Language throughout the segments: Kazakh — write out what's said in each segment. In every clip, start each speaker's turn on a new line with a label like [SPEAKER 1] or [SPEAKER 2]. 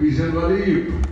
[SPEAKER 1] Бейсенғалиев.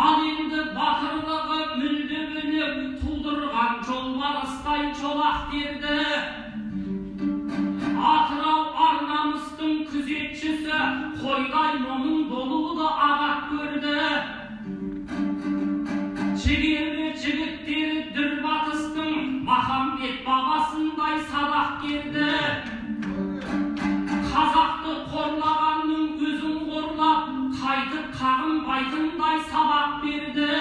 [SPEAKER 2] Al indi
[SPEAKER 1] berdi. Атырау Арнамыстың күзетшісі қойдай момын болуды ағат көрді. Жігерлі жігіттері Дүрбатыстың Махамбет бабасындай сабақ берді. Қазақты қорлағанның өзін қорлап, қайтып қағынбайтындай сабақ берді.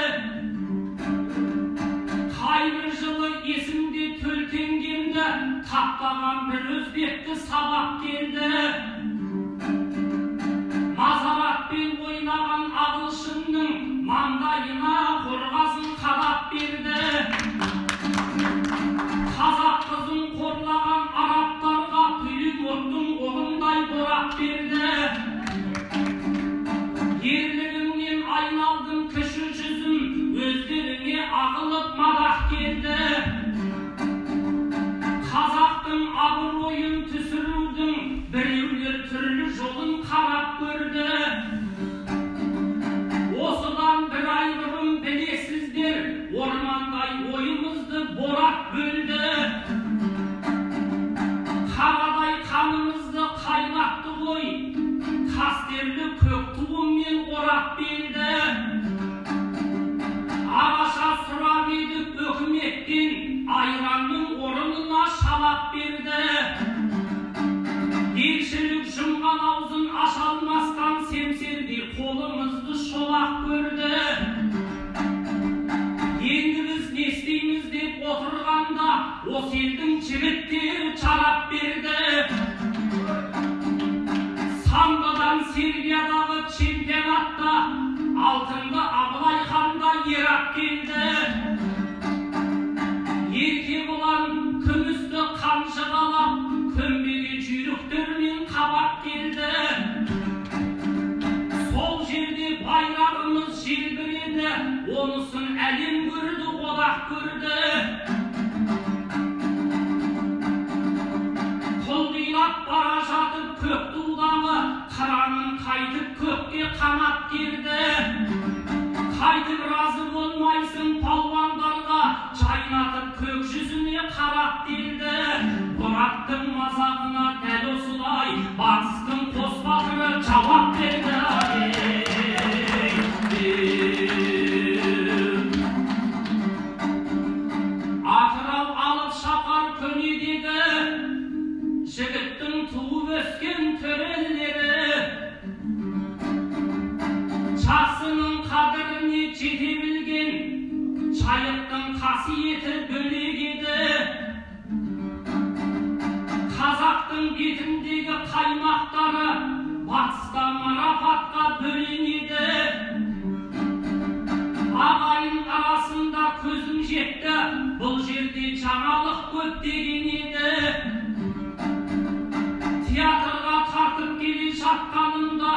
[SPEAKER 1] Қайбір жылы есімде төлтенгенді таптаған бір өзбекті сабақ келді. Мазаратпен ойнаған ағылшынның маңдайына қорғасын қадап берді. Қазақ қызын қорлаған арабтарға пулеметтің оғындай борап берді. Ерлігімнен айналдым кіші жүзім, өздеріңе ағылып мадақ келді. Қазақтың абыройын түсірудің біреулер түрлі жолын қарап көрді. Осыдан бір ай бұрын білесіздер, ормандай ойымызды борап бөлді. Қарадай қанымызды қайнатты ғой, қастерлі көк туыммен орап берді. Араша сұрап едік өкіметтен, айранның орнына шалап берді. Елшілік жұмған аузын аша алмастан семсердей қолымызды шолақ көрді. Енді біз не істейміз деп отырғанда, осы елдің жігіттері чарап берді. Самбодан Сербиядағы чемпионатта алтынды Абылай ханда ерап келді. Ерке бұлан күмісті қанжығалап, көмбеге жүйріктермен қабақ келді. Сол жерде байрағымыз желбіреді, онысын әлем көрді, одақ көрді. Құлдилап бара жатып көк тудағы қыранын қайтып көкке қанат керді. Қайтып разы болмайсың палуандарға, жайнатып көк жүзіне қарап келді. Мұраттың мазағына дәл осылай батыстың қос батыры жауап берді. Атырау алып шақар көнедегі жігіттің туып өскен төрелері, жақсының қадіріне жете білген жайықтың қасиеті бөлек еді. Қазақтың бетіндегі қаймақтары батыста марапатқа бөленеді. Ағайын арасында көзім жетті, бұл жерде жаңалық көп деген еді. Театрға тартып келе жатқанымда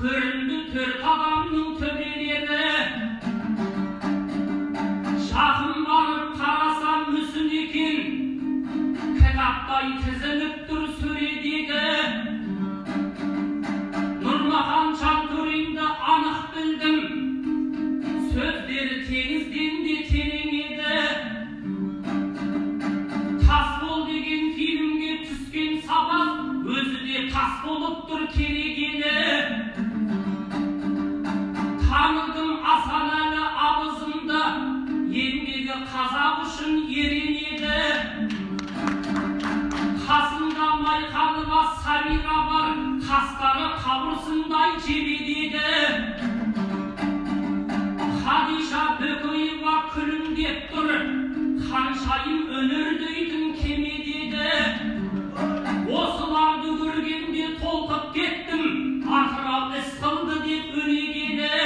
[SPEAKER 1] көрінді төрт адамның төбелері. Жақын барып қарасам мүсін екен, кітаптай тізіліп тұр сөредегі. Нұрмахан Жантөринді анық білдім, сөздері теңізден де терең еді. Тасбол деген фильмге түскен сабақ өзі де тас болып тұр керегені. Таныдым Асанәлі абызымды, еңбегі қазақ үшін ерен еді. Қасында Майқанова Сабира бар, қастары қабырсындай жебедегі. Хадиша Бөкеева күлімдеп тұр, ханшайым өнердейтін кемедегі. Осыларды көргенде толқып кеттім, Атырау іс қылды деп өнегені.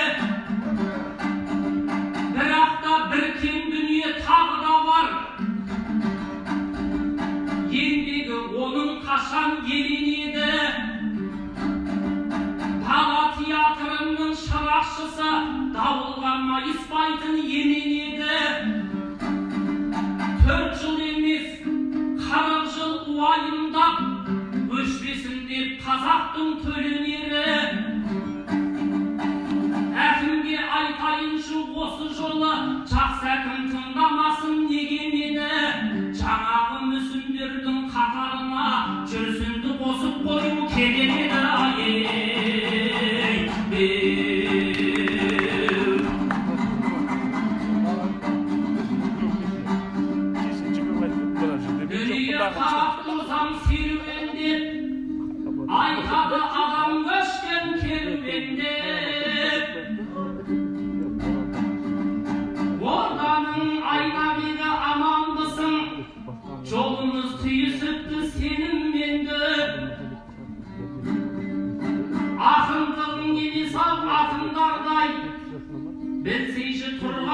[SPEAKER 1] Бірақ та бір кем дүние тағы да бар, еңбегі оның қашан еленеді. Дала театрының шырақшысы дауылға майыспайтын емен еді. 4 жыл емес, 40 жыл уайымдап, өшпесін деп қазақтың төленері. Әкімге айтайыншы осы жолы, жақсы әкім тыңдамасын неге мені, жаңағы мүсін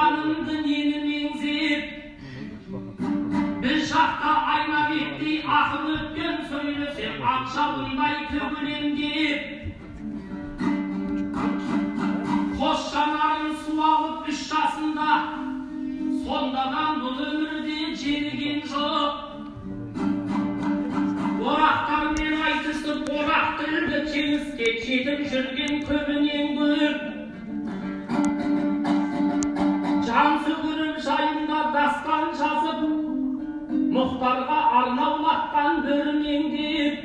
[SPEAKER 1] Canımdı yeni menzip bir şakta ayna bekti akıl ötken söylese akşamınday tökülem deyip koş yanarın su alıp üç yaşında sondadan bu ömürde çelgen çok Oraktar men aytıştı oraktırdı çengizge çetip жүрген köbünen gör Can sökürüp жайында dastan жазып Muhtarga arnavlattan bölümen deyip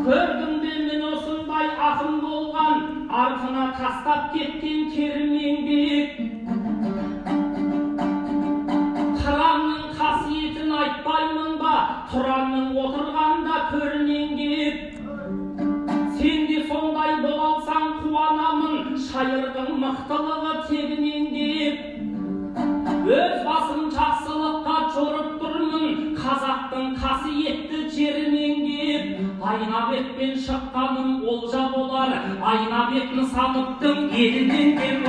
[SPEAKER 1] Gördüm ben osundai akın bolgan arkına tastap ketken kermen deyip Kıranның kasiyetini aytpаймын ба Turanның отырганда көрінен deyip Sen de sonдай бола алсаң қуанамын Шайырдың мықтылығы тегінен deyip Өз басым жақсылыққа жорып тұрмын Қазақтың қасиетті жерінен deyip Айнабекпен шыққаным олжа болар Айнабекні сатыптың елінен деп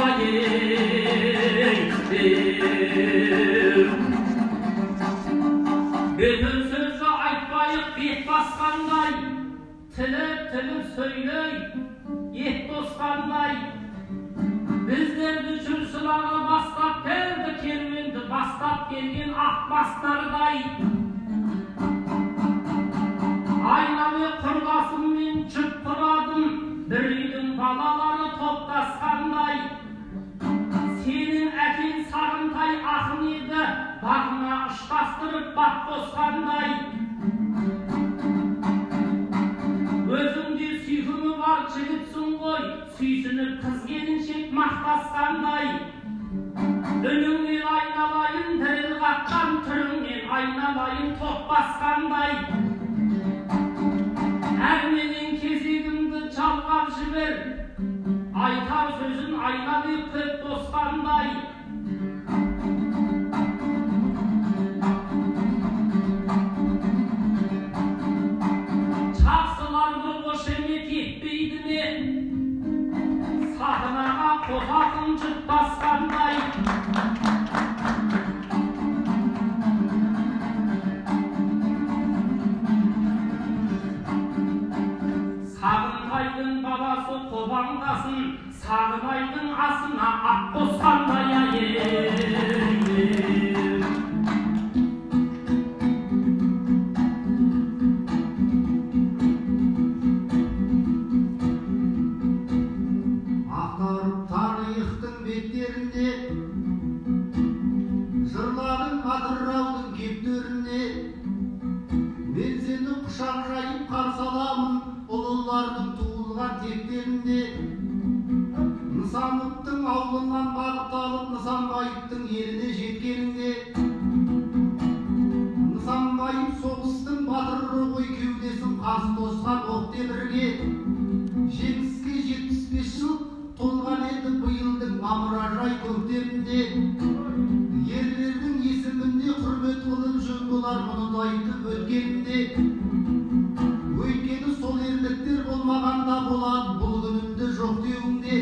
[SPEAKER 1] Bütün sözü айтпайық бет басқандай Тіліп сөйлей ет тосқандай Біздерді жүрсіларға бастап келді керуенді бастап келген ақ бастардай Айнабек құрдасыммен жүр тұрадым бір үйдің балалары топтасқандай Senin әкең Сағынтай ақын еді бағына ұштастырып бақ қосқандай Өзіңде сүйкімі бар жігітсің ғой сүйсініп қыз келіншек мақтасқандай Үніңнен айналайын діріл қаққан түріңнен айналайын топ басқандай Әрменен кезегімді жалғап жібер Айтар сөзін Айнабек көп тосқандай Жақсыларды қошемет етпейді ме Сахнаға қосатын жұрт басқандай Сағынтайдың баласы қобаңдасын Сағынайдың асына ақ қосқандай
[SPEAKER 2] Ақтарып тарихтың беттерінде Жырладың атыраудың кептерінде Мен сені құшақ жайып қарсы аламын Ұлылардың туылған тектерінде Нысановтың аулынан бағыт алып Нысанбаевтың еліне жеткенінде Нысанбаев соғыстың батыры ғой кеудесін қарсы тосқан оқ темірге Жеңіске 75 жыл толған еді биылдың мамыражай көктемінде Ерлердің есімінде құрмет қылып жөн болар мұны айтып өткенінде Өйткені сол ерліктер болмағанда болады бұл күнімді жоқ деуіңде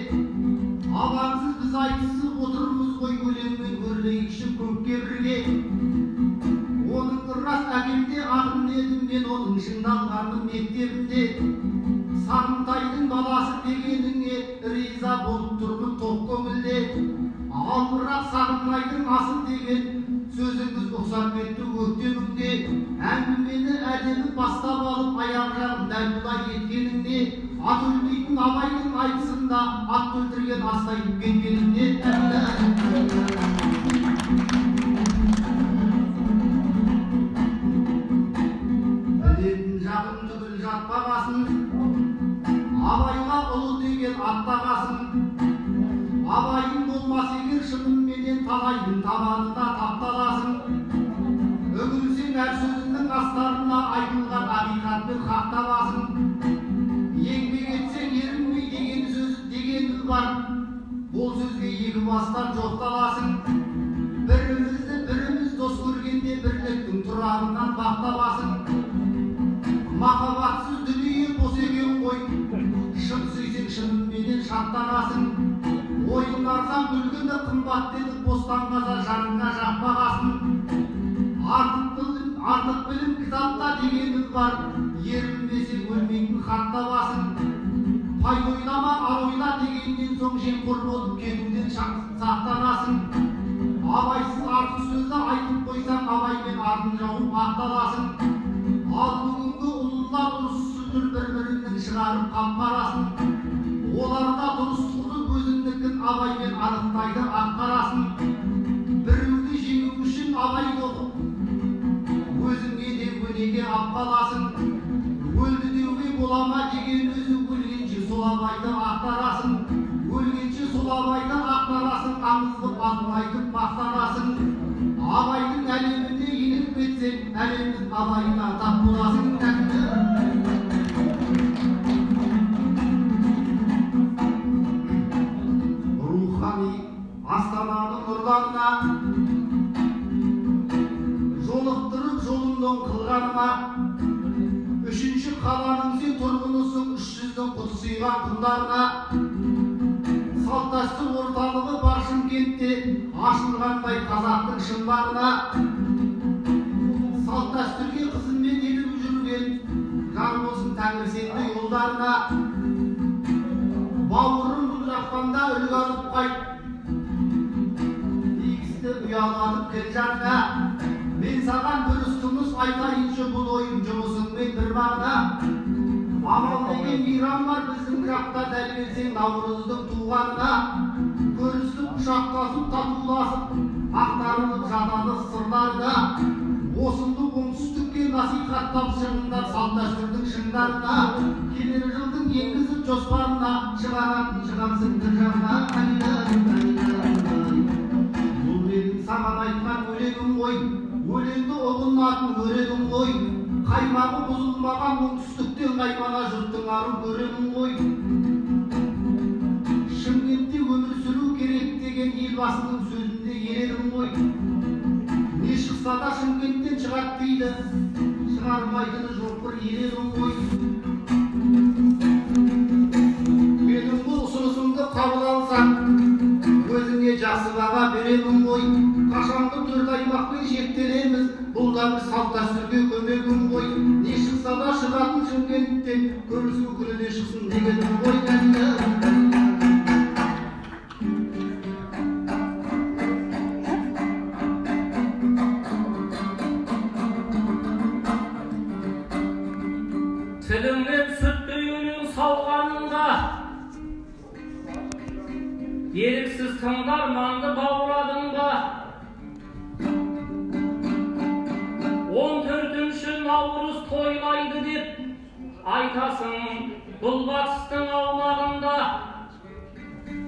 [SPEAKER 2] Алаңсыз біз айтысып отырмыз ғой өлеңмен өрлейікші көкке бірге Оның рас әкемде ақын едім мен оның шыңдалғанның мектебінде Сағынтайдың баласы дегеніңе риза болып тұрмын тоқ көңілде Ал бірақ Сағынтайдың асыл деген сөзіңіз ұқсап кетті өктеміңде Әңгімені әдемі бастап алып аяқ жағын дәл бұлай еткеніңде Ат өлмейтін абайдың айтысында ат өлтірген астайтып кеткеніңде Білетін жағын түгіл жатпағасын Абайға ұлы деген аттағасын Абайың болмас егер шынымен талайдың табанында тапталасың Үгілсең әр сөзіңнің астарына айтылған ақиқатпен хақтабасың Еңбек етсең ерінбей деген сөз дегені бар Бұл сөзге екі бастан жоқталасың Бірімізді біріміз дос көргенде бірліктің тұрағынан бақтабасың Махаббатсыз дүние бос екен ғой Шын сүйсең шынменен шаттанасың Ойын арзан күлгін елі қымбат дедік бостан қаза жаныңа жақпағасын. Артық білім кітапта дегеніміз бар, ерінбесе өлмейтін хатта басын. Пай ойлама, ар ойла дегеннен соң жемқор болып кетуден сақтанасың. Абайсыз артық сөзді айтып қойсаң, абаймен артын жауып ақталасың. Ал бүгінгі ұлылар ұрысып бір-бірінің шығарып қап-қарасын. Оларда дұрыстығы өзіндікін абаймен анықтайды ақ-қарасын. Біреуді жеңу үшін абай оқып, өзіңе де өнеге ап қаласың. Өлді деуге болама деген өзі өлгенше сол абайды ақтарасың. Өлгенше сол абайды ақтарасың, аңызғып атын айтып мақтанасың. Абайдың әлемінде еніп кетсең, әлемнің абайына тап боласың. Рухани Астананың нұрларына жолықтырып жолыңнан қылғаныма, үшінші қаланың сен тұрғынысың, 300-дің құты сыйған құндарына. Салт-дәстүр орталығы бар Шымкентте, ашылғандай қазақтың шын барына. Салт-дәстүрге қызмет етіп жүрген жар болсын тәңір сенді жолдарына. Бауырым бұл жақпанда үлгі алып қайт, егісті ұялатып кел жанға. Мен саған дұрыс тұмыс айтайыншы, бұл ойым жұмысыңмен бір мағына. Амал деген мейрам бар біздің жақта, дәл келсең Наурыздың туғанына. Көрісіп, құшақтасып, татуласып, ақтарылып жатады сырларына. Осынды оңтүстікке насихаттап шығыңдар салт-дәстүрдің шыңдарына. Келер жылдың енгізіп жоспарына, шығарсың бір жағына. Бұл менің саған айтқан өлегім ғой, өлеңді ұғынатын өрегім ғой. Қаймағы бұзылмаған оңтүстіктен қаймана жұрттың арын көремін ғой. Шымкентте өмір сүру керек деген елбасының сөзінде еледім ғой. Не шықса да Шымкенттен шығады дейді, шығармайтыны жоқ бір еледім ғой. Менің бұл ұсынысымды қабыл алсаң, өзіңе жақсы баға беремін ғой. Қашанғы 4 аймақпен шектелеміз, бұл да бір салт-дәстүрге көмегім ғой. Не шықса да шығатын Шымкенттен, көрісу күніне шықсын дегенім ғой.
[SPEAKER 1] Тіліңнен сүттей өлең салғаныңда, еріксіз тыңдарманды бауырадың ба? 14-ші Наурыз тойлайды деп айтасың бұл батыстың аумағында.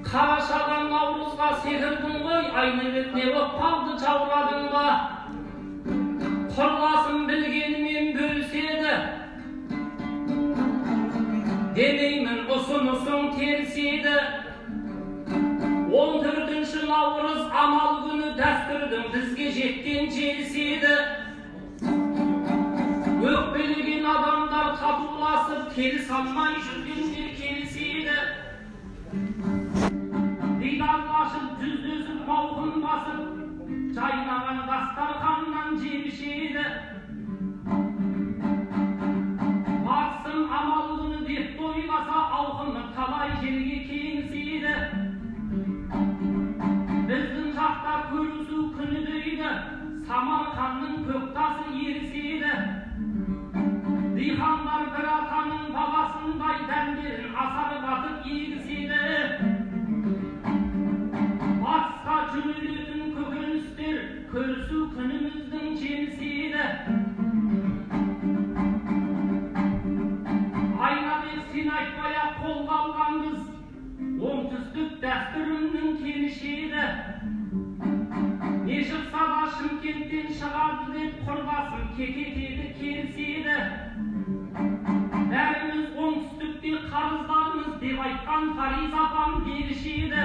[SPEAKER 1] Қарашадан Наурызға секірдің ғой, айны бетіне боп қалды жаурадың ба? Құрласын білгенімен бөліседі, демеймін ұсынысың теріс еді. 14-ші Наурыз амал күні дәстүрдің бізге жеткен желісі еді. Өкпелеген адамдар татуласып, келіс алмай жүргендер келісі еді. Дидарлашып, жүздесіп, мауқын басып, жайнаған дастарханнан жеміші еді. Батысым амал күні деп тойласа, ауқымы талай жерге кеңісі еді. Біздің жақта көрісу күні дейді, Самарқанның көктасы ерісі еді. Дихандар бір атаның баласындай дәмдерін асары батып егіседі. Батысқа жөнелетін көкөністер көрісу күніміздің жемісі еді. Айнабек сен айтпай-ақ қолға алғанбыз, оңтүстік дәстүрімнің кеніші еді. Не шықса да Шымкенттен шығады деп құрбасын кекетеді керісі еді. Бәріміз оңтүстікте қарыздармыз деп айтқан Фариза апам беріші еді.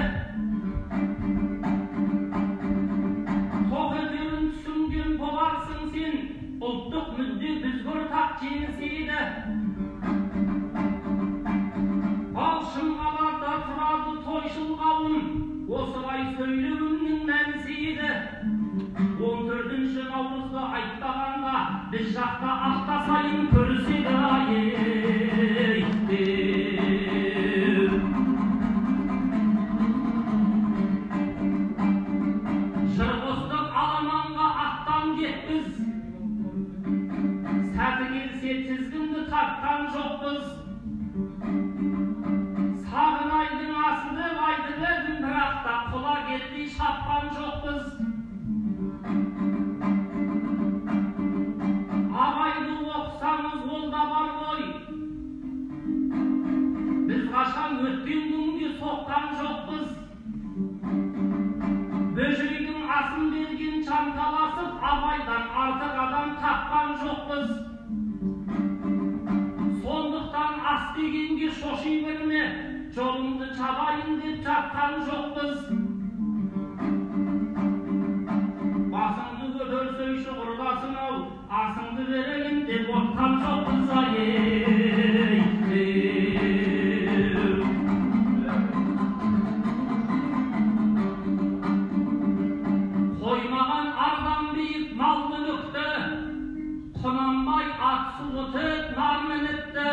[SPEAKER 1] Тоқ өтерін түсінген боларсың сен, ұлттық мүдде бізге ортақ жеңісі еді. Ал Шымқалада тұрады тойшыл қауым, осылай söylüğümнің мәнісі 14-ші наурызды айтпағанда біз жақта ақта сайын көріседі жырғыздық аламанға аттан кетпіз сәті келсе тізгінді тартқан жоқпыз сағынайдың асыды айтып едім бірақ та құла кетпей шапқан жоқпыз абайды оқысаңыз ол да бар ғой біз қашан өткен күнге соққан жоқпыз бөжейдің асын берген чанталасып абайдан артық адам тапқан жоқпыз сондықтан ас дегенге шоши берме жолыңды чабайын деп жатқан жоқпыз басыңды көтерсейші құрдасың-ау асыңды берейін деп отқан жоқпыз қоймаған ардан биік мал мүлікті құнанбай ат суытып нар мініпті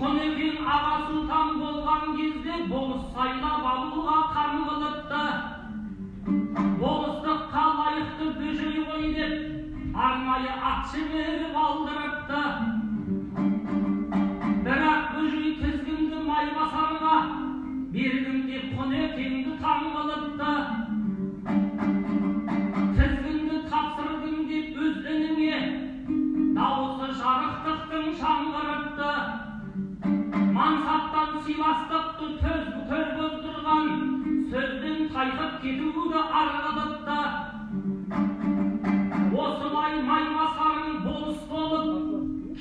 [SPEAKER 1] құнекең аға сұлтан болған кезде болыс сайлап алуға қан қылыпты болыстыққа лайықты бөжей ғой деп арнайы атшы беріп алдырыпты бірақ бөжей тізгінді майбасарға бердім деп құнекеңді таң қылыпты тізгінді тапсырдым деп өз ініңе дауысы жарықтықтың жаңғырыпты мансаптан сыйластықты төр боздырған сөзден тайқып кетуді арғыдыпты осылай майбасарың болыс болып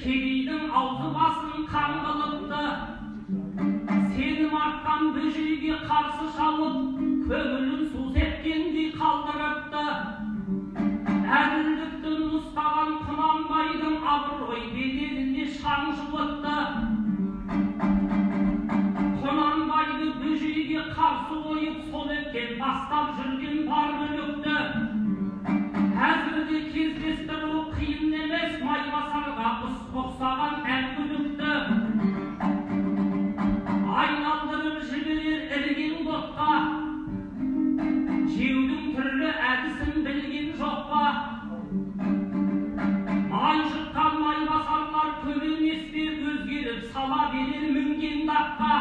[SPEAKER 1] кедейдің аузы басын қан қылыпты сенім артқан бөжейге қарсы шауып көңілін су сепкендей қалдырыпты әділдікті ұстаған құнанбайдың абырой беделіне шаң жуытты құнанбайды бөжейге қарсы қойып сол екен бастап жүрген бар бүлікті әзірде кездестіру қиын емес майбасарға ұқсаған әр бүлікті айналдырып жіберер ілген ботқа жеудің түрлі әдісін білген жоқ па май жұтқан майбасарлар көп емес пе өзгеріп сала берер мінген даққа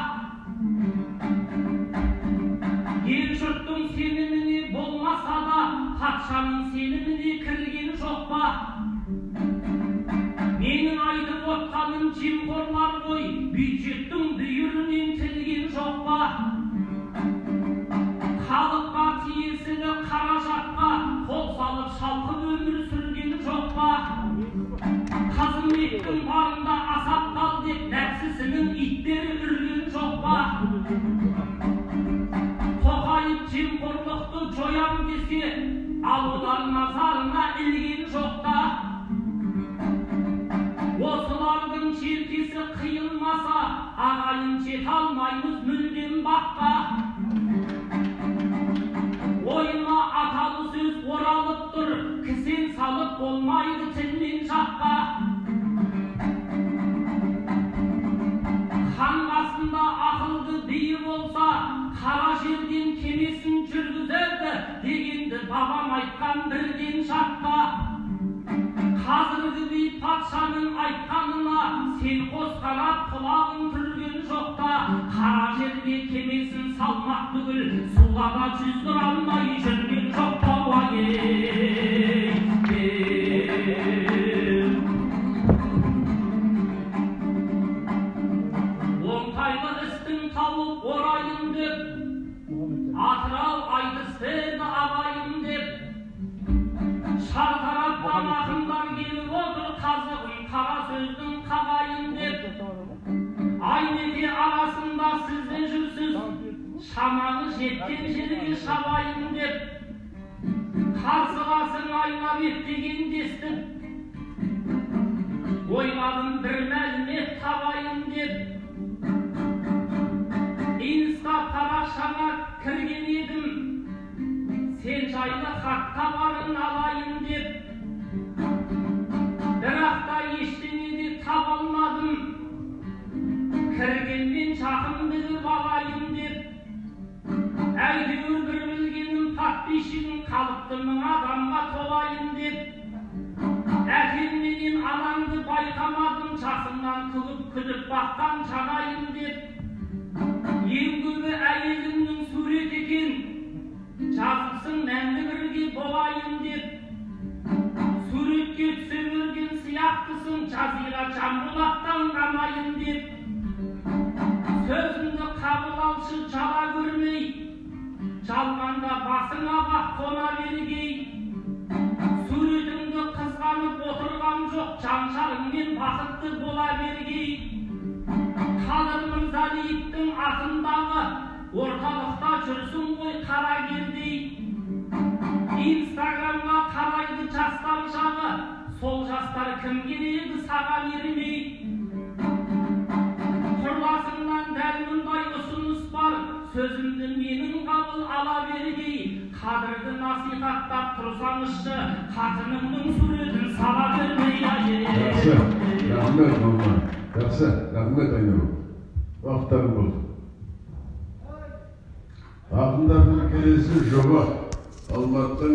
[SPEAKER 1] ел жұрттың сеніміне болмаса да патшаның сеніміне кірген жоқ па менің айтып отқаным жемқорлар ғой бюджеттің бүйірінен тілген жоқ па халыққа тиесілі қаражатқа қол салып шалқып өмір сүрген жоқ па қызметтің барында асаптал деп нәпсісінің иттері үрген жоқ па тоқайып жемқорлықты жоям десе ал олар назарына ілген жоқ та осылардың желкесі қиылмаса ағайын жете алмаймыз мүлдем баққа ойыма аталы сөз оралып тұр кісен салып болмайды тілмен жаққа хан қасында ақылды биі болса қара жерден кемесін жүргізеді дегенді бабам айтқан бірден шаққа қазіргі би патшаның айтқанына сен қос қанат құлағың түрген жоқ та қара жерге кемесін салмақ түгіл суға да жүздіре алмай жүрген жоқ та оңтайлы істің тауып орайын деп атырау айтысты абайын деп шартараптан ақындар келіп отыр қазығын қара сөздің қағайын деп айнеке арасында сіз де жүрсіз шамаңы жеткен жерге шабайын деп қарсыласың айнап еттеген дестіп ойладым бір мәлімет табайын деп инста парақшаңа кірген едім жайлы хаттабарын алайын деп, бірақ та ештеңе де таба алмадым. Кіргенмен жақын біліп алайын деп, әйтеуір бір білгенім подписчигім қалыпты 1000 адамға толайын деп. Әкем менен анаңды байқамадым, жасымнан күліп баққан жанайын деп. Ең көбі әйеліңнің сурет екен, жазыпсың мәңгі бірге болайын деп. Суретке түсе берген сияқтысың, жазира Жанболаттан қамайын деп. Сөзімді қабыл алшы жала көрмей, жалғанда басыңа бақ қона бергей. Суретіңді қызғанып отырған жоқ, жаншарыңмен бақытты бола бергей. Қадыр Мырзалиевтің атындағы орталықта жүрсің ғой қара кердей. Инстаграмға қарайды жастар жағы, сол жастар кім керегі саған ермей. Құрласыңнан дәл мұндай ұсыныс бар, сөзімді менің қабыл ала бергей. Қадырды насихаттап тұрсаңызшы, қатыныңның суретін сала бермей.
[SPEAKER 3] Жақсы, рахмет маман. Жақсы, рахмет Айнұрым. Уақыттарың болды. Ақындардың келесі жоба Алматыдан